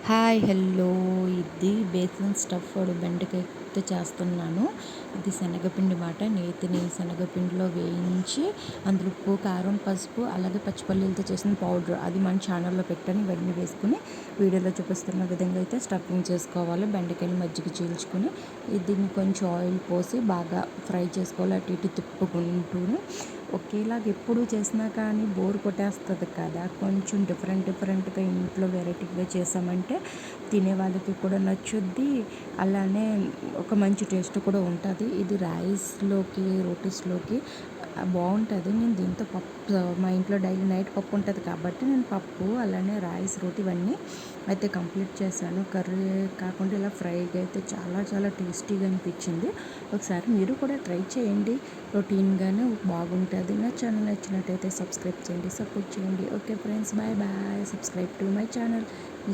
Hi hello ఇది besan stuffed బెండకాయతో చేస్తున్నాను. ఇది శనగపిండి మాట. నేతిని శనగపిండిలో వేయించి అందులో ఉప్పు, కారం, పసుపు అలాగే పచ్చిపల్లీలతో చేసిన పౌడర్ అది మన ఛానల్లో పెట్టాను. ఇవన్నీ వేసుకుని వీడియోలో చూపిస్తున్న విధంగా అయితే స్టఫింగ్ చేసుకోవాలి. బెండకాయలు మజ్జిగ చీల్చుకొని దీన్ని కొంచెం ఆయిల్ పోసి బాగా ఫ్రై చేసుకోవాలి. అటు ఇటు తిప్పుకుంటూ ఒకేలాగా ఎప్పుడు చేసినా కానీ బోర్ కొట్టేస్తుంది కదా. కొంచెం డిఫరెంట్గా ఇంట్లో వెరైటీగా చేసామంటే తినే వాళ్ళకి కూడా నచ్చుద్ది. అలానే ఒక మంచి టేస్ట్ కూడా ఉంటుంది. ఇది రైస్లోకి, రోటీస్లోకి బాగుంటుంది. నేను దీంతో పప్పు మా ఇంట్లో డైలీ నైట్ పప్పు ఉంటుంది కాబట్టి నేను పప్పు అలానే రైస్, రోటీ ఇవన్నీ అయితే కంప్లీట్ చేశాను. కర్రీ కాకుండా ఇలా ఫ్రైగా అయితే చాలా టేస్టీగా అనిపించింది. ఒకసారి మీరు కూడా ట్రై చేయండి. రొటీన్గానే బాగుంటుంది. నా ఛానల్ నచ్చినట్టయితే సబ్స్క్రైబ్ చేయండి, సపోర్ట్ చేయండి. Okay friends, bye. Subscribe to my channel. Me